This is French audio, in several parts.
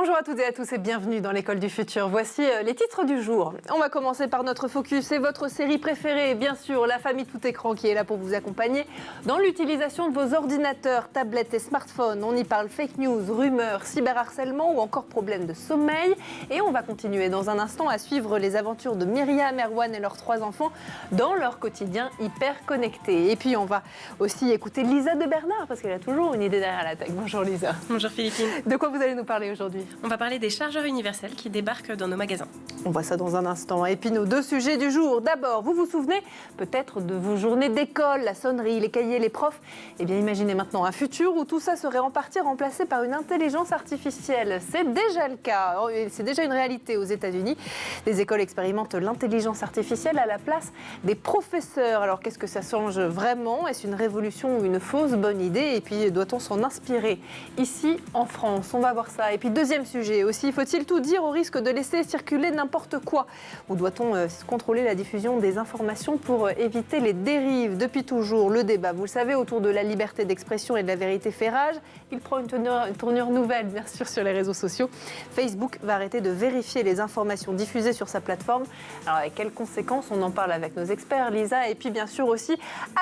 Bonjour à toutes et à tous et bienvenue dans l'école du futur. Voici les titres du jour. On va commencer par notre focus et votre série préférée, bien sûr, La famille tout écran qui est là pour vous accompagner dans l'utilisation de vos ordinateurs, tablettes et smartphones. On y parle fake news, rumeurs, cyberharcèlement ou encore problèmes de sommeil. Et on va continuer dans un instant à suivre les aventures de Myriam, Erwan et leurs 3 enfants dans leur quotidien hyper connecté. Et puis on va aussi écouter Lisa de Bernard parce qu'elle a toujours une idée derrière la tech. Bonjour Lisa. Bonjour Philippine. De quoi vous allez nous parler aujourd'hui ? On va parler des chargeurs universels qui débarquent dans nos magasins. On voit ça dans un instant. Et puis nos 2 sujets du jour. D'abord, vous vous souvenez peut-être de vos journées d'école, la sonnerie, les cahiers, les profs. Eh bien, imaginez maintenant un futur où tout ça serait en partie remplacé par une intelligence artificielle. C'est déjà le cas. C'est déjà une réalité aux États-Unis. Des écoles expérimentent l'intelligence artificielle à la place des professeurs. Alors, qu'est-ce que ça change vraiment ? Est-ce une révolution ou une fausse bonne idée ? Et puis, doit-on s'en inspirer ici en France ? On va voir ça. Et puis, deuxième sujet aussi, faut-il tout dire au risque de laisser circuler n'importe quoi ? Ou doit-on contrôler la diffusion des informations pour éviter les dérives ? Depuis toujours, le débat, vous le savez, autour de la liberté d'expression et de la vérité fait rage. Il prend une tournure nouvelle, bien sûr, sur les réseaux sociaux. Facebook va arrêter de vérifier les informations diffusées sur sa plateforme. Alors, avec quelles conséquences ? On en parle avec nos experts, Lisa, et puis bien sûr aussi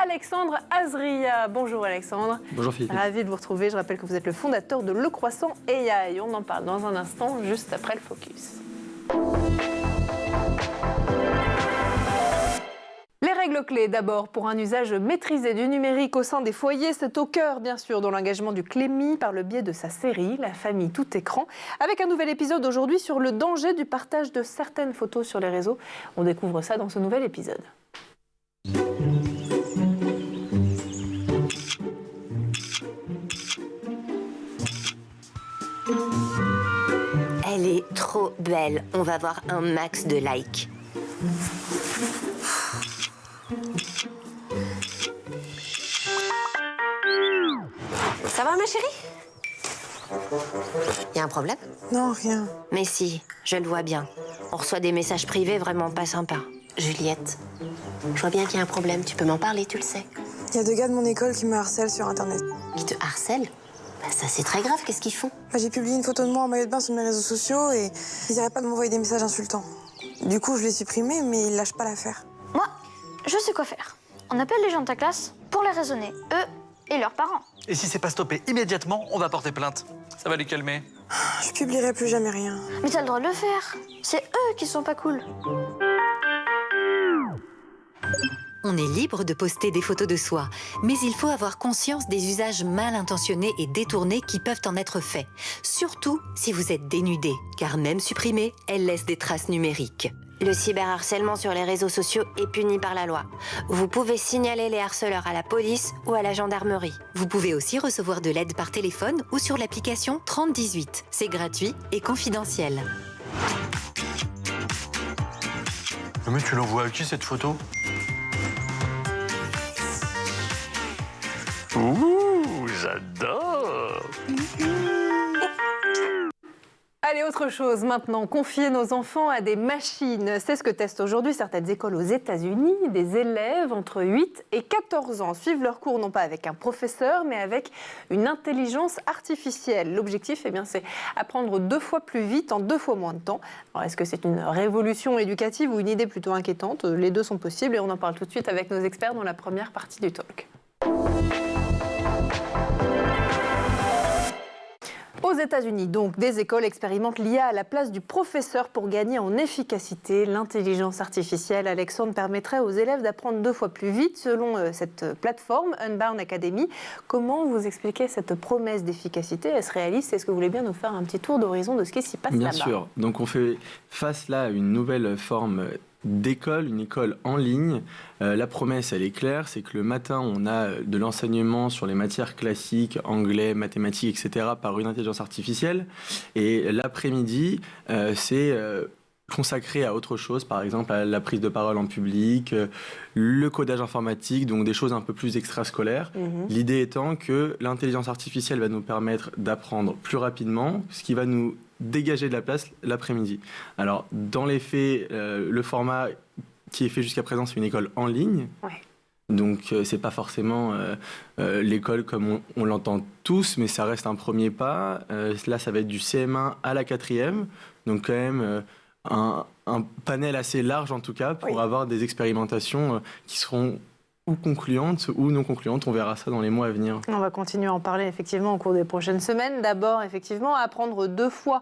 Alexandre Azria. Bonjour Alexandre. Bonjour Philippe. Ravi de vous retrouver. Je rappelle que vous êtes le fondateur de Le Croissant AI. On en parle dans un instant, juste après le focus. Les règles clés d'abord pour un usage maîtrisé du numérique au sein des foyers. C'est au cœur bien sûr de l'engagement du Clémy par le biais de sa série La famille tout écran. Avec un nouvel épisode aujourd'hui sur le danger du partage de certaines photos sur les réseaux. On découvre ça dans ce nouvel épisode. Elle est trop belle. On va avoir un max de likes. Ça va, ma chérie ? Y a un problème ? Non, rien. Mais si, je le vois bien. On reçoit des messages privés vraiment pas sympas. Juliette, je vois bien qu'il y a un problème. Tu peux m'en parler, tu le sais. Il y a 2 gars de mon école qui me harcèlent sur Internet. Qui te harcèlent ? Bah ça, c'est très grave. Qu'est-ce qu'ils font ? J'ai publié une photo de moi en maillot de bain sur mes réseaux sociaux et ils n'arrêtent pas de m'envoyer des messages insultants. Du coup, je l'ai supprimé, mais ils lâchent pas l'affaire. Moi, je sais quoi faire. On appelle les gens de ta classe pour les raisonner, eux et leurs parents. Et si c'est pas stoppé immédiatement, on va porter plainte. Ça va les calmer. Je publierai plus jamais rien. Mais t'as le droit de le faire. C'est eux qui sont pas cool. On est libre de poster des photos de soi, mais il faut avoir conscience des usages mal intentionnés et détournés qui peuvent en être faits. Surtout si vous êtes dénudé, car même supprimée, elle laisse des traces numériques. Le cyberharcèlement sur les réseaux sociaux est puni par la loi. Vous pouvez signaler les harceleurs à la police ou à la gendarmerie. Vous pouvez aussi recevoir de l'aide par téléphone ou sur l'application 3018. C'est gratuit et confidentiel. Mais tu l'envoies à qui cette photo ? Ouh, j'adore. Allez, autre chose maintenant, confier nos enfants à des machines. C'est ce que testent aujourd'hui certaines écoles aux États-Unis. Des élèves entre 8 et 14 ans suivent leurs cours non pas avec un professeur, mais avec une intelligence artificielle. L'objectif, c'est apprendre 2 fois plus vite en 2 fois moins de temps. Alors, est-ce que c'est une révolution éducative ou une idée plutôt inquiétante ? Les 2 sont possibles et on en parle tout de suite avec nos experts dans la première partie du talk. Aux États-Unis, donc, des écoles expérimentent l'IA à la place du professeur pour gagner en efficacité. L'intelligence artificielle, Alexandre, permettrait aux élèves d'apprendre 2 fois plus vite selon cette plateforme Unbound Academy. Comment vous expliquez cette promesse d'efficacité ? Est-ce réaliste ? Est-ce que vous voulez bien nous faire un petit tour d'horizon de ce qui s'y passe là-bas ? Bien sûr. Donc on fait face là à une nouvelle forme d'école, une école en ligne. La promesse, elle est claire, c'est que le matin, on a de l'enseignement sur les matières classiques, anglais, mathématiques, etc., par une intelligence artificielle. Et l'après-midi, c'est consacré à autre chose, par exemple à la prise de parole en public, le codage informatique, donc des choses un peu plus extrascolaires. L'idée étant que l'intelligence artificielle va nous permettre d'apprendre plus rapidement, ce qui va nous dégager de la place l'après-midi. Alors, dans les faits, le format qui est fait jusqu'à présent, c'est une école en ligne. Ouais. Donc c'est pas forcément l'école comme on l'entend tous, mais ça reste un premier pas. Là, ça va être du CM1 à la 4e, donc quand même un panel assez large en tout cas pour avoir des expérimentations qui seront ou concluantes ou non concluantes. On verra ça dans les mois à venir. On va continuer à en parler effectivement au cours des prochaines semaines. D'abord, effectivement, apprendre 2 fois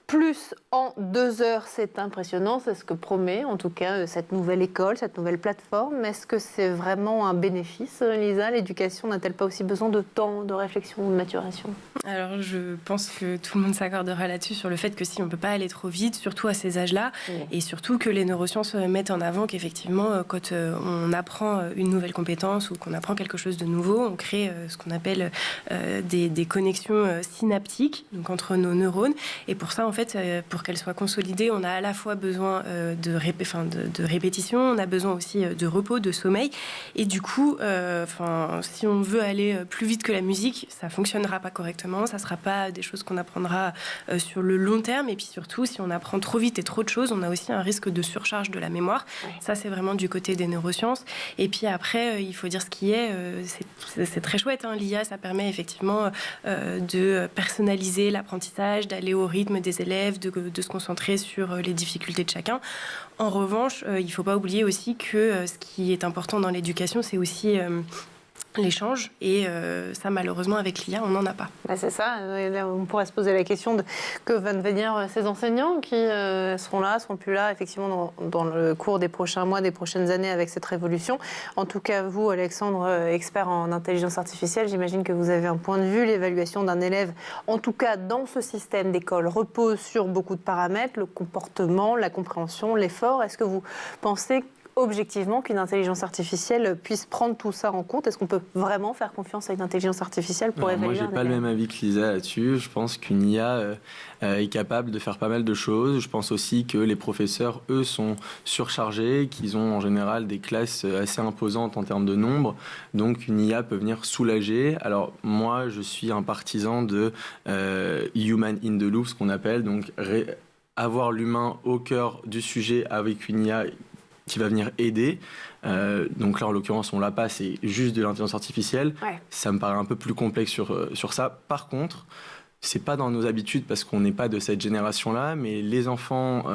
plus en 2 heures, c'est impressionnant. C'est ce que promet en tout cas cette nouvelle école, cette nouvelle plateforme. Est-ce que c'est vraiment un bénéfice, Lisa? L'éducation n'a-t-elle pas aussi besoin de temps, de réflexion, de maturation? Alors, je pense que tout le monde s'accordera là-dessus sur le fait que si on ne peut pas aller trop vite, surtout à ces âges-là, et surtout que les neurosciences mettent en avant qu'effectivement, quand on apprend une nouvelle compétence ou qu'on apprend quelque chose de nouveau, on crée ce qu'on appelle des connexions synaptiques, donc entre nos neurones. Et pour ça, en fait, pour qu'elles soient consolidées, on a à la fois besoin de répétition, on a besoin aussi de repos, de sommeil. Et du coup, si on veut aller plus vite que la musique, ça ne fonctionnera pas correctement, ça ne sera pas des choses qu'on apprendra sur le long terme. Et puis surtout, si on apprend trop vite et trop de choses, on a aussi un risque de surcharge de la mémoire. Ça, c'est vraiment du côté des neurosciences. Et puis après, il faut dire ce qui est. C'est très chouette, hein. L'IA, ça permet effectivement de personnaliser l'apprentissage, d'aller au rythme des élèves, de se concentrer sur les difficultés de chacun. En revanche, il ne faut pas oublier aussi que ce qui est important dans l'éducation, c'est aussi l'échange, et ça, malheureusement, avec l'IA, on n'en a pas. C'est ça. Là, on pourrait se poser la question de que vont devenir ces enseignants qui seront là, seront plus là, effectivement, dans le cours des prochains mois, des prochaines années avec cette révolution. En tout cas, vous, Alexandre, expert en intelligence artificielle, j'imagine que vous avez un point de vue. L'évaluation d'un élève, en tout cas dans ce système d'école, repose sur beaucoup de paramètres, le comportement, la compréhension, l'effort. Est-ce que vous pensez objectivement qu'une intelligence artificielle puisse prendre tout ça en compte? Est-ce qu'on peut vraiment faire confiance à une intelligence artificielle pour évaluer? Moi, j'ai pas le même avis que Lisa là-dessus. Je pense qu'une IA est capable de faire pas mal de choses. Je pense aussi que les professeurs, eux, sont surchargés, qu'ils ont en général des classes assez imposantes en termes de nombre. Donc, une IA peut venir soulager. Alors, moi, je suis un partisan de human in the loop, ce qu'on appelle, donc avoir l'humain au cœur du sujet avec une IA qui va venir aider. Donc là, en l'occurrence, on l'a pas, c'est juste de l'intelligence artificielle. Ça me paraît un peu plus complexe sur ça. Par contre, c'est pas dans nos habitudes parce qu'on n'est pas de cette génération-là, mais les enfants,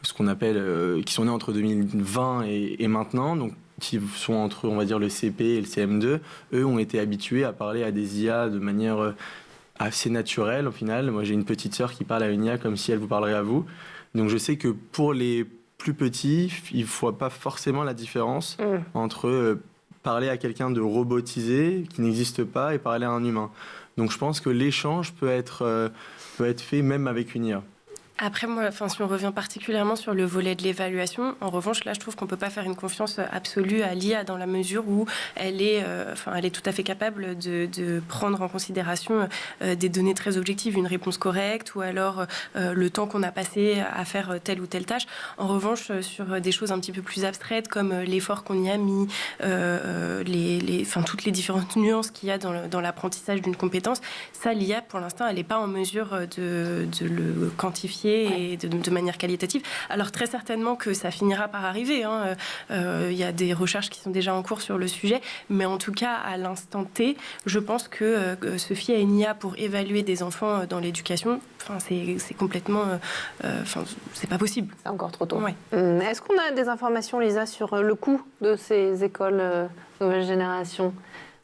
ce qu'on appelle, qui sont nés entre 2020 et maintenant, donc qui sont entre, on va dire, le CP et le CM2, eux ont été habitués à parler à des IA de manière assez naturelle, au final. Moi, j'ai une petite sœur qui parle à une IA comme si elle vous parlerait à vous. Donc je sais que pour les plus petit, il ne faut pas forcément la différence entre parler à quelqu'un de robotisé qui n'existe pas et parler à un humain. Donc je pense que l'échange peut être fait même avec une IA. Après, moi, si on revient particulièrement sur le volet de l'évaluation, en revanche, là, je trouve qu'on ne peut pas faire une confiance absolue à l'IA dans la mesure où elle est tout à fait capable de prendre en considération des données très objectives, une réponse correcte, ou alors le temps qu'on a passé à faire telle ou telle tâche. En revanche, sur des choses un petit peu plus abstraites, comme l'effort qu'on y a mis, toutes les différentes nuances qu'il y a dans l'apprentissage d'une compétence, ça, l'IA, pour l'instant, elle n'est pas en mesure de le quantifier et de manière qualitative. Alors très certainement que ça finira par arriver. Il y a des recherches qui sont déjà en cours sur le sujet, mais en tout cas, à l'instant T, je pense que se fier à une IA pour évaluer des enfants dans l'éducation, c'est complètement... c'est pas possible. C'est encore trop tôt. Ouais. Est-ce qu'on a des informations, Lisa, sur le coût de ces écoles nouvelle génération?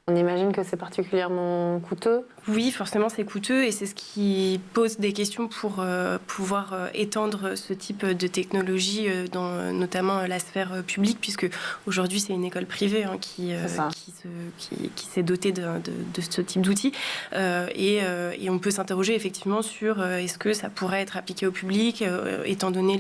On imagine que c'est particulièrement coûteux. Oui, forcément, c'est coûteux et c'est ce qui pose des questions pour pouvoir étendre ce type de technologie dans notamment la sphère publique, puisque aujourd'hui, c'est une école privée qui s'est dotée de ce type d'outils. Et on peut s'interroger effectivement sur est-ce que ça pourrait être appliqué au public, étant donné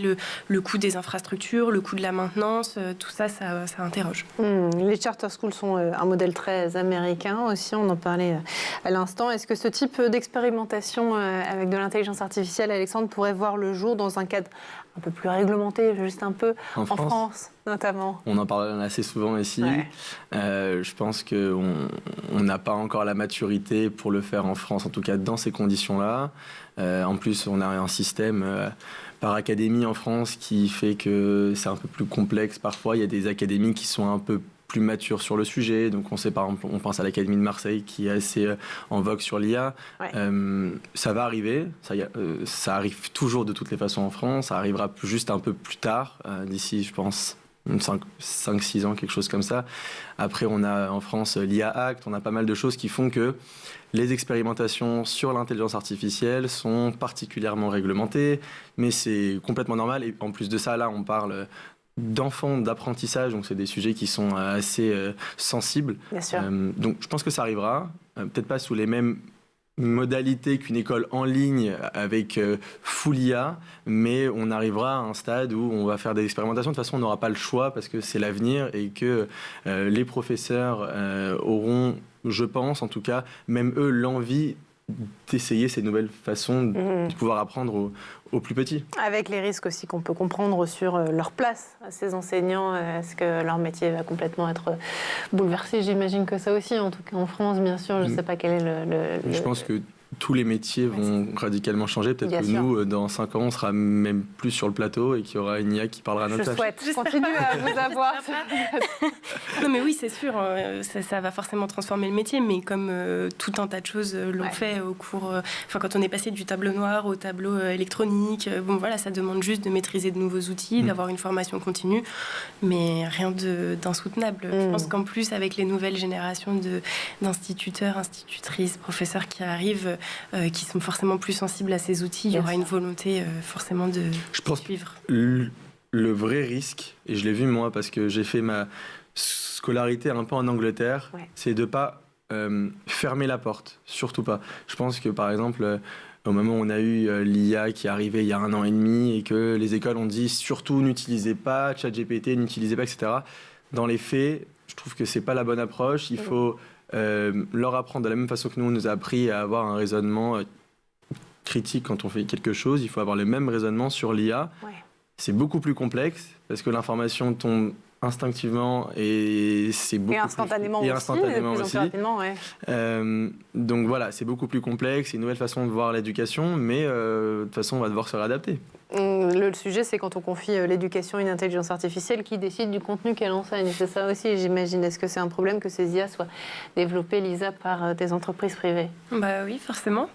le coût des infrastructures, le coût de la maintenance, tout ça, ça interroge. Les charter schools sont un modèle très américain aussi, on en parlait à l'instant. Est-ce que ce type d'expérimentation avec de l'intelligence artificielle, Alexandre, pourrait voir le jour dans un cadre un peu plus réglementé, juste un peu, en France notamment? On en parle assez souvent ici. Je pense qu'on n'a pas encore la maturité pour le faire en France, en tout cas dans ces conditions-là. En plus, on a un système par académie en France qui fait que c'est un peu plus complexe parfois. Il y a des académies qui sont un peu plus matures sur le sujet. Donc on sait par exemple, on pense à l'Académie de Marseille qui est assez en vogue sur l'IA. Ouais. Ça va arriver, ça arrive toujours de toutes les façons en France, ça arrivera juste un peu plus tard, d'ici je pense 5-6 ans, quelque chose comme ça. Après on a en France l'IA Act, on a pas mal de choses qui font que les expérimentations sur l'intelligence artificielle sont particulièrement réglementées, mais c'est complètement normal. Et en plus de ça, là on parle d'enfants, d'apprentissage, donc c'est des sujets qui sont assez sensibles. Bien sûr. Donc je pense que ça arrivera, peut-être pas sous les mêmes modalités qu'une école en ligne avec full IA, mais on arrivera à un stade où on va faire des expérimentations. De toute façon, on n'aura pas le choix parce que c'est l'avenir et que les professeurs auront, je pense en tout cas, même eux, l'envie d'essayer ces nouvelles façons de pouvoir apprendre aux plus petits. Avec les risques aussi qu'on peut comprendre sur leur place à ces enseignants. Est-ce que leur métier va complètement être bouleversé? J'imagine que ça aussi, en tout cas en France, bien sûr. Je ne sais pas quel est Je pense que tous les métiers vont radicalement changer. Peut-être Bien que sûr. nous, dans 5 ans, on sera même plus sur le plateau et qu'il y aura une IA qui parlera à notre Je place. souhaite. Je continue à vous avoir. Non mais oui, c'est sûr, ça va forcément transformer le métier, mais comme tout un tas de choses l'ont fait au cours... quand on est passé du tableau noir au tableau électronique, bon voilà, ça demande juste de maîtriser de nouveaux outils, d'avoir une formation continue, mais rien d'insoutenable. Je pense qu'en plus, avec les nouvelles générations d'instituteurs, institutrices, professeurs qui arrivent, qui sont forcément plus sensibles à ces outils, il y aura une volonté forcément de suivre. Le vrai risque, et je l'ai vu moi parce que j'ai fait ma scolarité un peu en Angleterre, c'est de ne pas fermer la porte, surtout pas. Je pense que par exemple, au moment où on a eu l'IA qui est arrivée il y a 1 an et demi et que les écoles ont dit surtout n'utilisez pas ChatGPT, n'utilisez pas, etc. Dans les faits, je trouve que c'est pas la bonne approche. Il faut leur apprendre de la même façon que nous, on nous a appris à avoir un raisonnement critique quand on fait quelque chose. Il faut avoir le même raisonnement sur l'IA. Ouais. C'est beaucoup plus complexe parce que l'information tombe instinctivement et c'est beaucoup et instantanément plus, aussi, de plus en plus rapidement, donc voilà, c'est beaucoup plus complexe, c'est une nouvelle façon de voir l'éducation, mais de toute façon on va devoir se réadapter. Le sujet, c'est quand on confie l'éducation à une intelligence artificielle qui décide du contenu qu'elle enseigne. C'est ça aussi, j'imagine. Est-ce que c'est un problème que ces IA soient développées, Lisa, par des entreprises privées? Bah oui, forcément.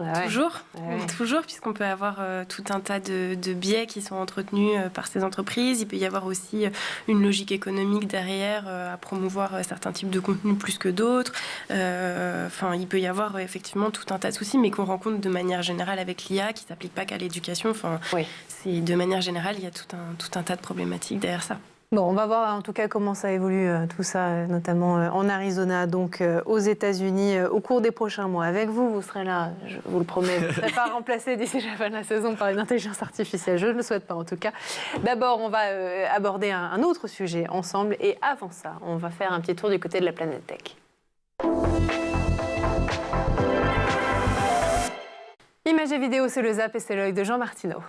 Toujours, puisqu'on peut avoir tout un tas de biais qui sont entretenus par ces entreprises. Il peut y avoir aussi une logique économique derrière à promouvoir certains types de contenus plus que d'autres. Il peut y avoir effectivement tout un tas de soucis, mais qu'on rencontre de manière générale avec l'IA, qui ne s'applique pas qu'à l'éducation. De manière générale, il y a tout un tas de problématiques derrière ça. Bon, on va voir en tout cas comment ça évolue, tout ça, notamment en Arizona, donc aux États-Unis, au cours des prochains mois. Avec vous, vous serez là, je vous le promets. Vous ne serez pas remplacé d'ici la fin de la saison par une intelligence artificielle. Je ne le souhaite pas en tout cas. D'abord, on va aborder un autre sujet ensemble. Et avant ça, on va faire un petit tour du côté de la planète tech. Images et vidéos, c'est le Zap et c'est l'œil de Jean Martineau.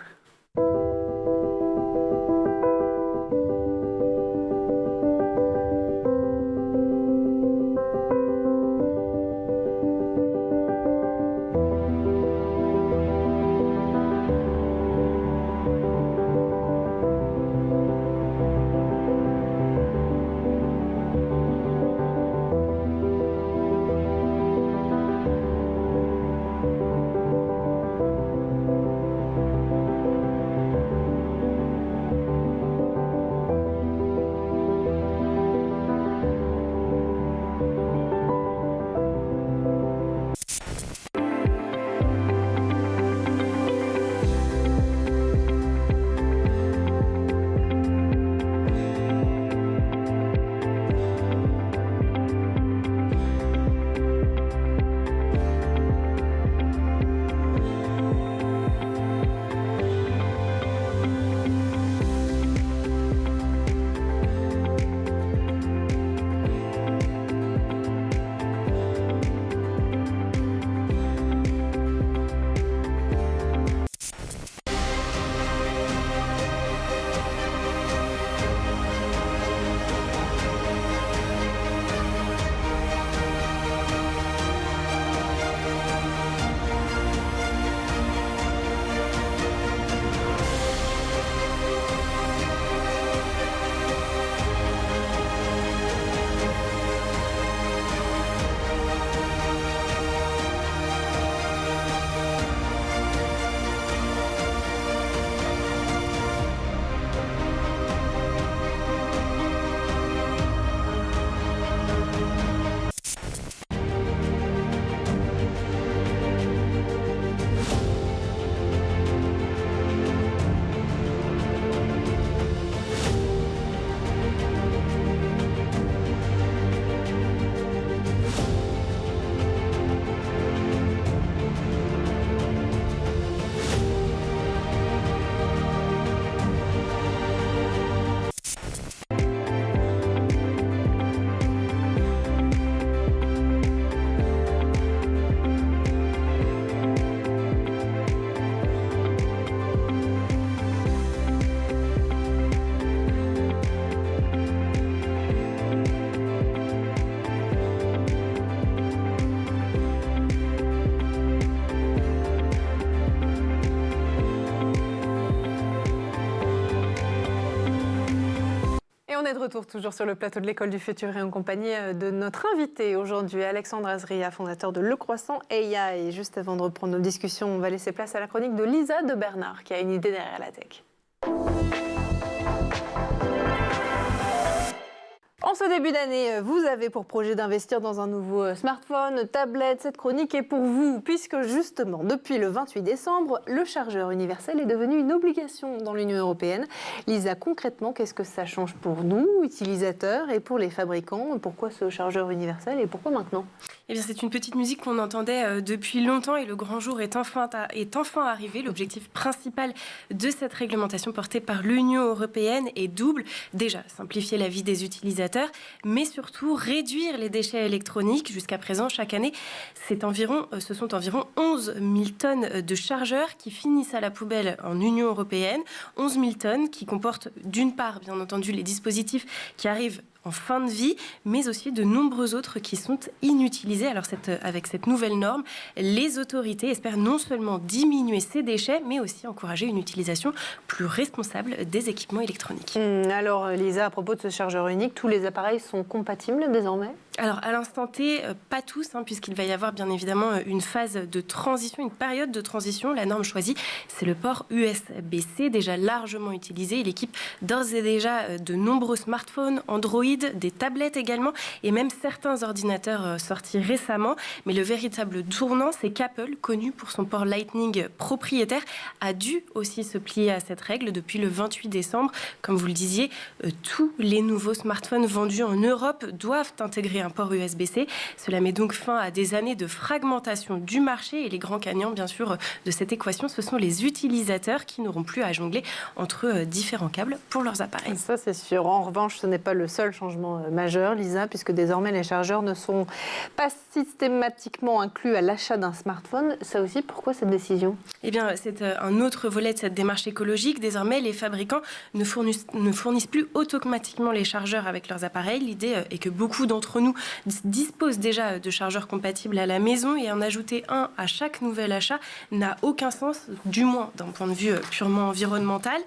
retour toujours sur le plateau de l'École du Futur et en compagnie de notre invité aujourd'hui, Alexandre Azria, fondateur de Le Croissant AI. Et juste avant de reprendre nos discussions, on va laisser place à la chronique de Lisa de Bernard qui a une idée derrière la tech. En ce début d'année, vous avez pour projet d'investir dans un nouveau smartphone, tablette. Cette chronique est pour vous, puisque justement, depuis le 28 décembre, le chargeur universel est devenu une obligation dans l'Union européenne. Lisa, concrètement, qu'est-ce que ça change pour nous, utilisateurs, et pour les fabricants? Pourquoi ce chargeur universel et pourquoi maintenant? Eh bien, c'est une petite musique qu'on entendait depuis longtemps et le grand jour est enfin arrivé. L'objectif principal de cette réglementation portée par l'Union européenne est double. Déjà, simplifier la vie des utilisateurs, mais surtout réduire les déchets électroniques. Jusqu'à présent, chaque année, ce sont environ 11 000 tonnes de chargeurs qui finissent à la poubelle en Union européenne. 11 000 tonnes qui comportent d'une part, bien entendu, les dispositifs qui arrivent en fin de vie, mais aussi de nombreux autres qui sont inutilisés. Alors avec cette nouvelle norme, les autorités espèrent non seulement diminuer ces déchets, mais aussi encourager une utilisation plus responsable des équipements électroniques. Alors Lisa, à propos de ce chargeur unique, tous les appareils sont compatibles désormais? Alors à l'instant T, pas tous, puisqu'il va y avoir bien évidemment une phase de transition, une période de transition. La norme choisie, c'est le port USB-C, déjà largement utilisé. Il équipe d'ores et déjà de nombreux smartphones, Android, des tablettes également, et même certains ordinateurs sortis récemment. Mais le véritable tournant, c'est qu'Apple, connu pour son port Lightning propriétaire, a dû aussi se plier à cette règle depuis le 28 décembre. Comme vous le disiez, tous les nouveaux smartphones vendus en Europe doivent intégrer un port USB-C. Cela met donc fin à des années de fragmentation du marché et les grands gagnants, bien sûr, de cette équation, ce sont les utilisateurs qui n'auront plus à jongler entre différents câbles pour leurs appareils. Ça, c'est sûr. En revanche, ce n'est pas le seul changement majeur, Lisa, puisque désormais les chargeurs ne sont pas systématiquement inclus à l'achat d'un smartphone. Ça aussi, pourquoi cette décision? Eh bien, c'est un autre volet de cette démarche écologique. Désormais, les fabricants ne fournissent plus automatiquement les chargeurs avec leurs appareils. L'idée est que beaucoup d'entre nous disposent déjà de chargeurs compatibles à la maison et en ajouter un à chaque nouvel achat n'a aucun sens, du moins d'un point de vue purement environnemental.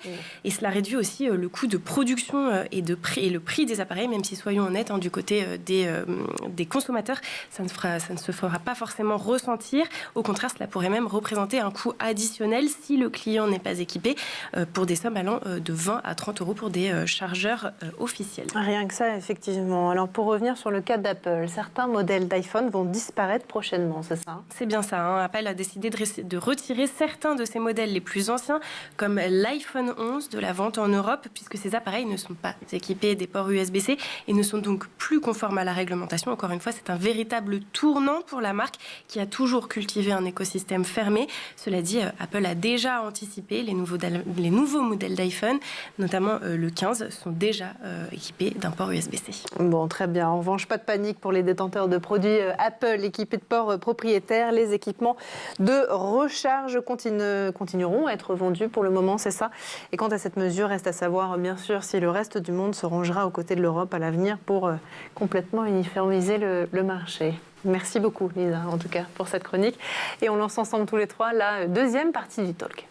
Et cela réduit aussi le coût de production et le prix des appareils, même si, soyons honnêtes, du côté des consommateurs, ça ne se fera pas forcément ressentir. Au contraire, cela pourrait même représenter un coût additionnel si le client n'est pas équipé, pour des sommes allant de 20 à 30 euros pour des chargeurs officiels. Rien que ça, effectivement. Alors, pour revenir sur le cas d'Apple, certains modèles d'iPhone vont disparaître prochainement, c'est ça? C'est bien ça. Apple a décidé de retirer certains de ses modèles les plus anciens, comme l'iPhone 11, de la vente en Europe, puisque ces appareils ne sont pas équipés des ports USB-C et ne sont donc plus conformes à la réglementation. Encore une fois, c'est un véritable tournant pour la marque qui a toujours cultivé un écosystème fermé. Cela dit, Apple a déjà anticipé les nouveaux modèles d'iPhone, notamment le 15, sont déjà équipés d'un port USB-C. Bon, très bien. En revanche, pas de panique pour les détenteurs de produits Apple équipés de ports propriétaires. Les équipements de recharge continueront à être vendus pour le moment, c'est ça. Et quant à cette mesure, reste à savoir, bien sûr, si le reste du monde se rangera aux côtés de l'Europe à l'avenir pour complètement uniformiser le marché. Merci beaucoup, Lisa, en tout cas, pour cette chronique. Et on lance ensemble tous les trois la deuxième partie du talk.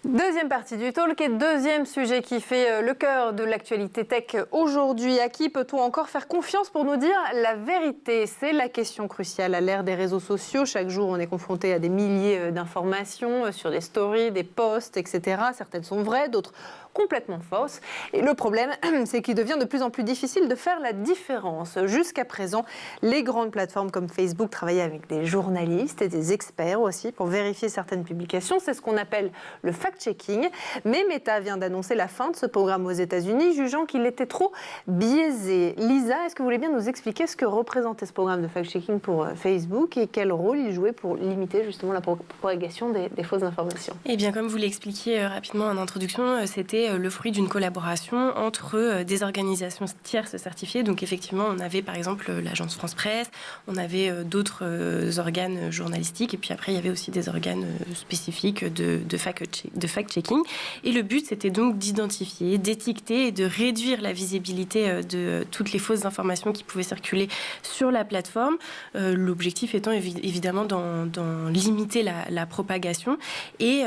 Deuxième partie du talk et deuxième sujet qui fait le cœur de l'actualité tech aujourd'hui. À qui peut-on encore faire confiance pour nous dire la vérité? C'est la question cruciale à l'ère des réseaux sociaux. Chaque jour, on est confronté à des milliers d'informations sur des stories, des posts, etc. Certaines sont vraies, d'autres complètement fausses. Et le problème, c'est qu'il devient de plus en plus difficile de faire la différence. Jusqu'à présent, les grandes plateformes comme Facebook travaillaient avec des journalistes et des experts aussi pour vérifier certaines publications. C'est ce qu'on appelle le fact-checking. Mais Meta vient d'annoncer la fin de ce programme aux États-Unis, jugeant qu'il était trop biaisé. Lisa, est-ce que vous voulez bien nous expliquer ce que représentait ce programme de fact-checking pour Facebook et quel rôle il jouait pour limiter justement la propagation des fausses informations? Eh bien, comme vous l'expliquiez rapidement en introduction, c'était c'était le fruit d'une collaboration entre des organisations tierces certifiées. Donc effectivement, on avait par exemple l'agence France Presse, on avait d'autres organes journalistiques, et puis après il y avait aussi des organes spécifiques de fact-checking. Et le but, c'était donc d'identifier, d'étiqueter et de réduire la visibilité de toutes les fausses informations qui pouvaient circuler sur la plateforme. L'objectif étant évidemment d'en limiter la propagation et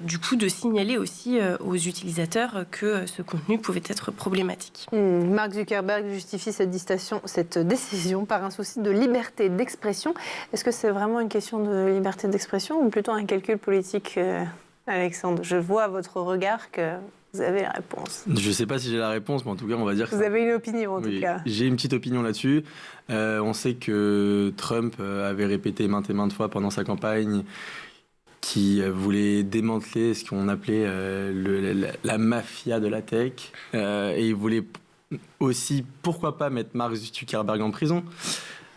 du coup de signaler aussi aux utilisateurs que ce contenu pouvait être problématique. Mark Zuckerberg justifie cette décision par un souci de liberté d'expression. Est-ce que c'est vraiment une question de liberté d'expression ou plutôt un calcul politique, Alexandre? Je vois à votre regard que vous avez la réponse. Je ne sais pas si j'ai la réponse, mais en tout cas, on va dire que... Vous avez une opinion, en tout cas. J'ai une petite opinion là-dessus. On sait que Trump avait répété maintes et maintes fois pendant sa campagne qu'il voulait démanteler ce qu'on appelait la mafia de la tech. Et il voulait aussi, pourquoi pas, mettre Mark Zuckerberg en prison.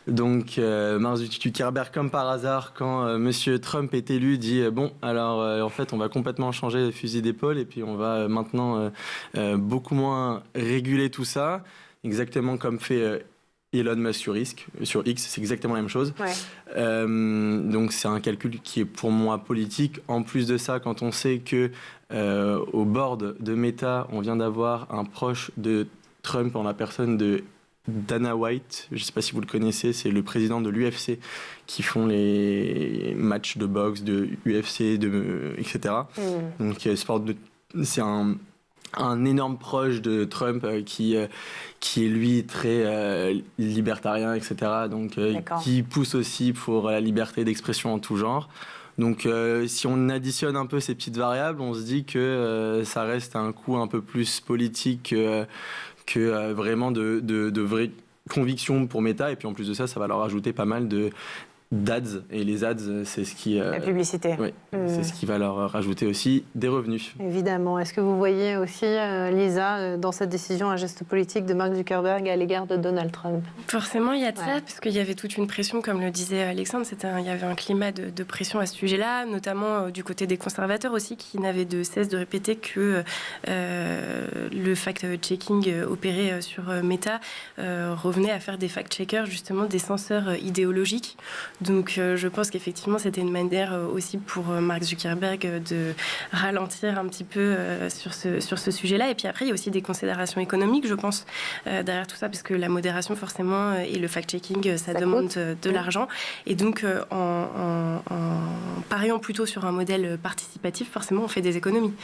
Donc, Mark Zuckerberg, comme par hasard, quand Monsieur Trump est élu, dit bon, alors en fait, on va complètement changer le fusil d'épaule et puis on va maintenant beaucoup moins réguler tout ça, exactement comme fait Elon Musk sur X, c'est exactement la même chose. Ouais. Donc, c'est un calcul qui est pour moi politique. En plus de ça, quand on sait que au board de Meta, on vient d'avoir un proche de Trump en la personne de Dana White, je ne sais pas si vous le connaissez, c'est le président de l'UFC qui font les matchs de boxe, de UFC, etc. Donc c'est un énorme proche de Trump qui est lui très libertarien, etc. Donc qui pousse aussi pour la liberté d'expression en tout genre. Donc si on additionne un peu ces petites variables, on se dit que ça reste un coût un peu plus politique que vraiment de vraies convictions pour Meta. Et puis en plus de ça, ça va leur ajouter pas mal d'ads. Et les ads, c'est ce qui... la publicité. Oui, c'est ce qui va leur rajouter aussi des revenus. Évidemment. Est-ce que vous voyez aussi, Lisa, dans cette décision, un geste politique de Mark Zuckerberg à l'égard de Donald Trump? Forcément, il y a de ça, parce qu'il y avait toute une pression, comme le disait Alexandre. Il y avait un climat de pression à ce sujet-là, notamment du côté des conservateurs aussi, qui n'avaient de cesse de répéter que le fact-checking opéré sur Meta revenait à faire des fact-checkers, justement, des censeurs idéologiques. Donc je pense qu'effectivement c'était une manière aussi pour Mark Zuckerberg de ralentir un petit peu sur ce sujet-là. Et puis après il y a aussi des considérations économiques, je pense, derrière tout ça, parce que la modération forcément et le fact-checking ça demande de l'argent. Et donc en pariant plutôt sur un modèle participatif, forcément on fait des économies.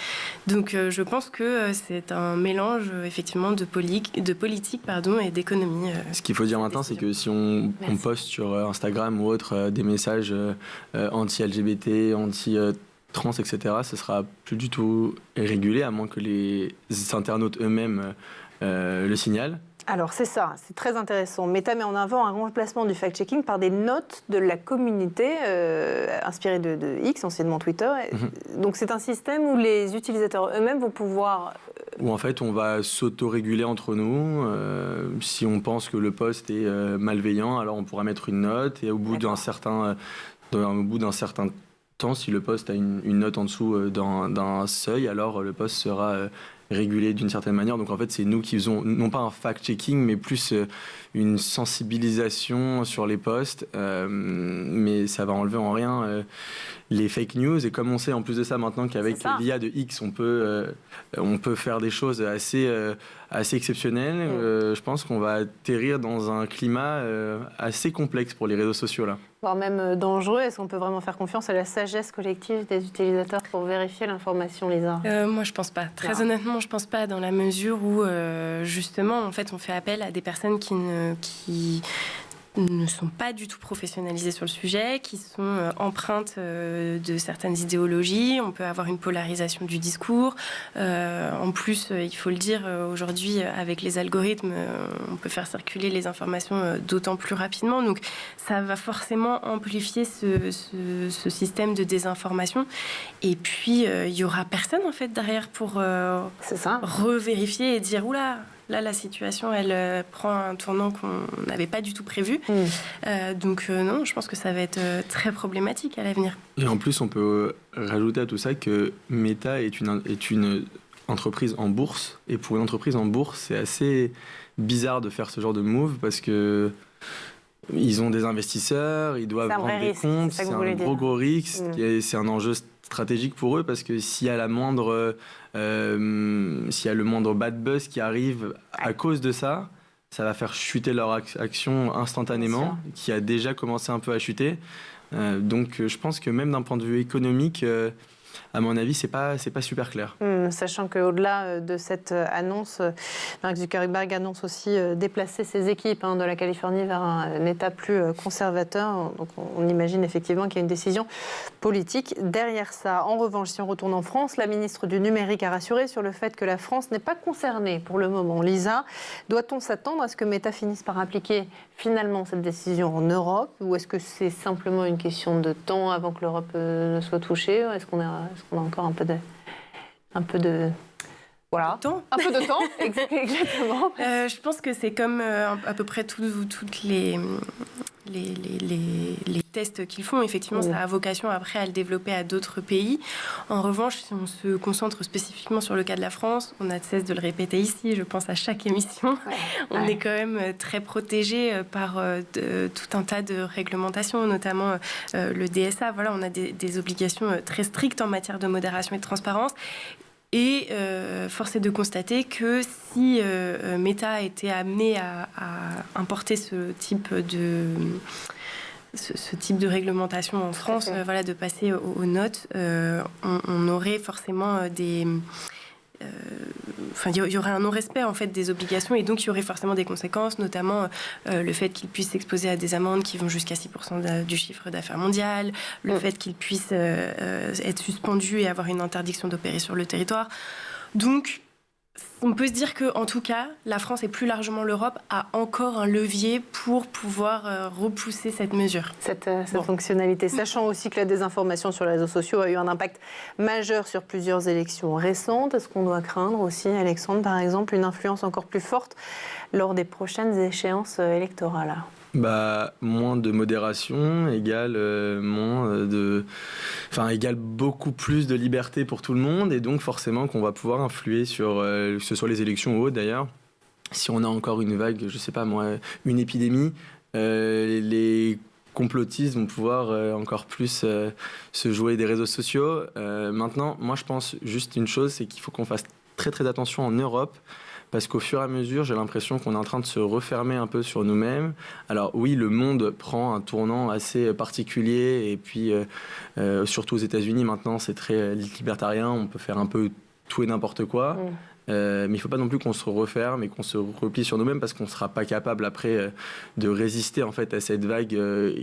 Donc je pense que c'est un mélange effectivement de politique et d'économie. Ce qu'il faut dire maintenant, c'est que si on poste sur Instagram ou autre des messages anti-LGBT, anti-trans, etc., ce sera plus du tout régulé, à moins que les internautes eux-mêmes le signalent. Alors c'est ça, c'est très intéressant. Meta met en avant un remplacement du fact-checking par des notes de la communauté inspirées de X, anciennement Twitter. Donc c'est un système où les utilisateurs eux-mêmes vont pouvoir... Où en fait on va s'auto-réguler entre nous. Si on pense que le post est malveillant, alors on pourra mettre une note, et au bout d'un certain temps, si le post a une note en dessous d'un seuil, alors le post sera... régulé d'une certaine manière. Donc en fait, c'est nous qui faisons non pas un fact-checking, mais plus une sensibilisation sur les posts. Mais ça va enlever en rien les fake news. Et comme on sait en plus de ça maintenant qu'avec l'IA de X, on peut faire des choses assez exceptionnelles, je pense qu'on va atterrir dans un climat assez complexe pour les réseaux sociaux là. Voire même dangereux. Est-ce qu'on peut vraiment faire confiance à la sagesse collective des utilisateurs pour vérifier l'information, Lisa? Moi, je pense pas. Très honnêtement, je pense pas, dans la mesure où, justement, en fait, on fait appel à des personnes qui ne sont pas du tout professionnalisées sur le sujet, qui sont empreintes de certaines idéologies. On peut avoir une polarisation du discours. En plus, il faut le dire, aujourd'hui, avec les algorithmes, on peut faire circuler les informations d'autant plus rapidement. Donc, ça va forcément amplifier ce système de désinformation. Et puis, il y aura personne, en fait, derrière pour revérifier et dire « Oula !» Là, la situation, elle prend un tournant qu'on n'avait pas du tout prévu. Donc, non, je pense que ça va être très problématique à l'avenir. Et en plus, on peut rajouter à tout ça que Meta est une entreprise en bourse. Et pour une entreprise en bourse, c'est assez bizarre de faire ce genre de move parce que ils ont des investisseurs, ils doivent rendre des comptes, c'est un gros risque, et c'est un enjeu stratégique pour eux parce que s'il y a le moindre bad buzz qui arrive à cause de ça, ça va faire chuter leur action instantanément, qui a déjà commencé un peu à chuter. Donc je pense que même d'un point de vue économique, à mon avis, c'est pas super clair. Sachant qu'au-delà de cette annonce, Mark Zuckerberg annonce aussi déplacer ses équipes de la Californie vers un État plus conservateur. Donc on imagine effectivement qu'il y a une décision politique derrière ça. En revanche, si on retourne en France, la ministre du Numérique a rassuré sur le fait que la France n'est pas concernée pour le moment. Lisa, doit-on s'attendre à ce que Meta finisse par appliquer finalement cette décision en Europe, ou est-ce que c'est simplement une question de temps avant que l'Europe ne soit touchée? Est-ce qu'on a encore un peu de voilà, un peu de temps, exactement. Je pense que c'est comme à peu près toutes les tests qu'ils font. Effectivement, ça a vocation après à le développer à d'autres pays. En revanche, si on se concentre spécifiquement sur le cas de la France, on n'a de cesse de le répéter ici, je pense à chaque émission, on est quand même très protégé par tout un tas de réglementations, notamment le DSA. Voilà, on a des obligations très strictes en matière de modération et de transparence. Et force est de constater que si Meta était amené à importer ce type de réglementation en France, de passer aux notes, on aurait forcément il y aurait un non-respect en fait des obligations, et donc il y aurait forcément des conséquences, notamment le fait qu'ils puissent s'exposer à des amendes qui vont jusqu'à 6% du chiffre d'affaires mondial, le fait qu'ils puissent être suspendus et avoir une interdiction d'opérer sur le territoire. Donc on peut se dire qu'en tout cas, la France et plus largement l'Europe a encore un levier pour pouvoir repousser cette mesure. Cette fonctionnalité. Sachant aussi que la désinformation sur les réseaux sociaux a eu un impact majeur sur plusieurs élections récentes. Est-ce qu'on doit craindre aussi, Alexandre, par exemple, une influence encore plus forte lors des prochaines échéances électorales ? Moins de modération égale égale beaucoup plus de liberté pour tout le monde, et donc forcément qu'on va pouvoir influer sur que ce soit les élections ou autres d'ailleurs. Si on a encore une vague, je sais pas moi, une épidémie, les complotistes vont pouvoir encore plus se jouer des réseaux sociaux. Maintenant, moi je pense juste une chose, c'est qu'il faut qu'on fasse très très attention en Europe. Parce qu'au fur et à mesure, j'ai l'impression qu'on est en train de se refermer un peu sur nous-mêmes. Alors oui, le monde prend un tournant assez particulier. Et puis, surtout aux États-Unis, maintenant, c'est très libertarien. On peut faire un peu tout et n'importe quoi. Mais il ne faut pas non plus qu'on se referme et qu'on se replie sur nous-mêmes, parce qu'on ne sera pas capable après de résister en fait à cette vague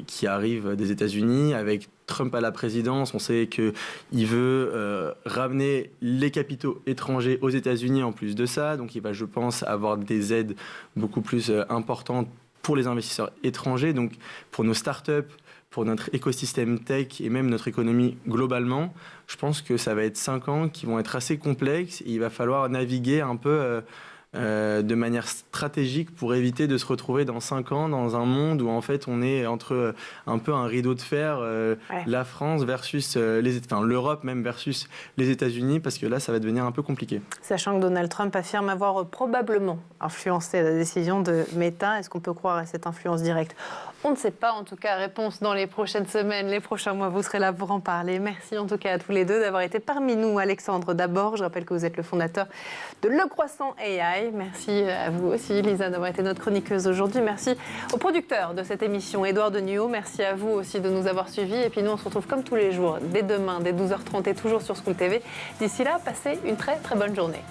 qui arrive des États-Unis. Avec Trump à la présidence, on sait qu'il veut ramener les capitaux étrangers aux États-Unis en plus de ça. Donc il va, je pense, avoir des aides beaucoup plus importantes pour les investisseurs étrangers. Donc pour nos startups, pour notre écosystème tech et même notre économie globalement, je pense que ça va être 5 ans qui vont être assez complexes, et il va falloir naviguer un peu de manière stratégique pour éviter de se retrouver dans 5 ans dans un monde où en fait on est entre un peu un rideau de fer, la France versus l'Europe même versus les États-Unis, parce que là ça va devenir un peu compliqué. Sachant que Donald Trump affirme avoir probablement influencé la décision de Meta, est-ce qu'on peut croire à cette influence directe ? On ne sait pas, en tout cas, réponse dans les prochaines semaines, les prochains mois, vous serez là pour en parler. Merci en tout cas à tous les deux d'avoir été parmi nous. Alexandre d'abord, je rappelle que vous êtes le fondateur de Le Croissant AI. Merci à vous aussi, Lisa, d'avoir été notre chroniqueuse aujourd'hui. Merci au producteur de cette émission, Édouard Deniot. Merci à vous aussi de nous avoir suivis. Et puis nous, on se retrouve comme tous les jours, dès demain, dès 12h30 et toujours sur School TV. D'ici là, passez une très très bonne journée.